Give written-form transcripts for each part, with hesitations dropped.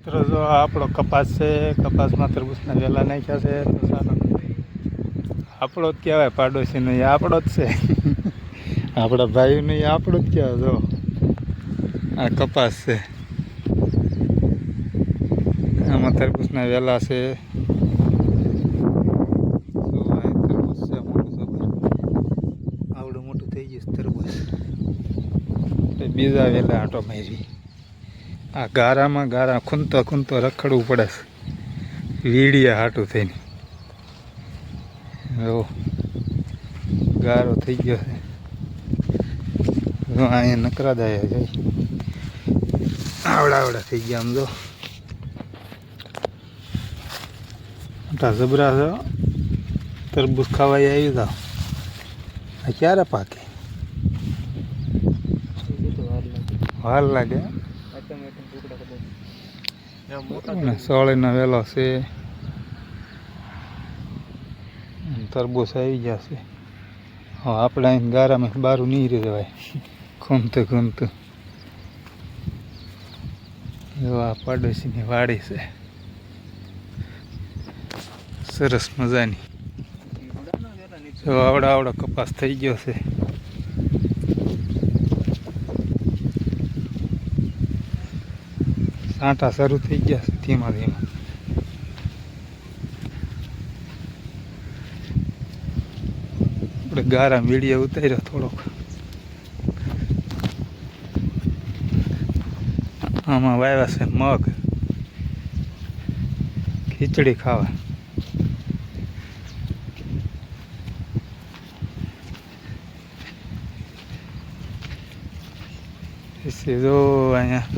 મિત્રો જો આ આપણો કપાસ છે, કપાસમાં તરબૂચના વેલા નાખ્યા છે. તો ચાલો આપણો જ કહેવાય, પાડોશીનો એ આપણો જ છે. આપણા ભાઈનો એ આપણો જ કહેવાય. જો આ કપાસ છે, આમાં તરબૂચના વેલા છે. તરબૂચ છે મોટું ખબર, આવડું મોટું થઈ ગયું તરબૂચ. બીજા વેલા આંટો મારી. આ ગારા ખૂંતો રખડવું પડે છે વીડિયા હાટું થઈને. જો ગારો થઈ ગયો છે. જો અહીંયા નકરા દાયા જાય, આવડા થઈ ગયા. આમ જો મોટા જબરા છે. તરબૂચ ખાવાય આવી જાવ. આ ક્યારે પાકે? વાર લાગે. સોળીનો વેલો છે, તરબૂચ આવી ગયા છે. હા, આપણે અહીં ગારામાં બારું નહીં રહેવાય, ખૂમતું એવા પાડોશીની વાડી છે, સરસ મજાની. જો આવડો કપાસ થઈ ગયો છે. સાંટા શરૂ થઈ ગયા છે ધીમા. આપણે ગારા વીડિયો ઉતાર્યો થોડોક. આમાં વાવ્યા છે મગ, ખીચડી ખાવા. જો અહીંયા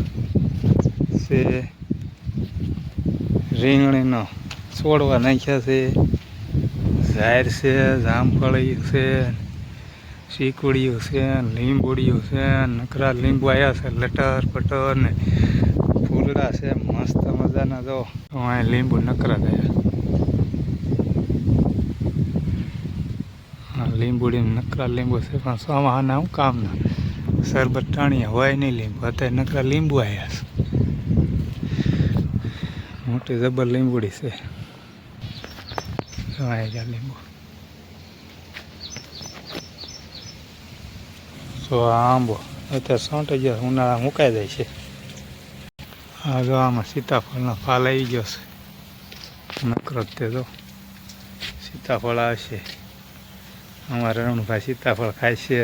છે રીંગણીનો છોડવા નાખ્યા છે. ઝાર છે, જામફળી છે, શીકુડીઓ છે, લીંબુડીઓ છે. નકરા લીંબુ આવ્યા છે, લટર પટર ને ફૂલડા છે મસ્ત મજાના. જો અહીંયા લીંબુ નકરા થયા. લીંબુડી નકરા લીંબુ છે, પણ સોમાહાના હું કામના. શરબત ટાણીયા હોય નહીં લીંબુ. અત્યારે નકરા લીંબુ આવ્યા છે. મોટી જબર લીંબુડી છે. લીંબુ તો આંબો અત્યારે સોંટાઈ ગયો, ઉનાળા મુકાઈ જાય છે. આ જો આમાં સીતાફળનો ફાલ આવી ગયો છે. નકરો તે જો સીતાફળ આવશે. અમારા રણભાઈ સીતાફળ ખાય છે.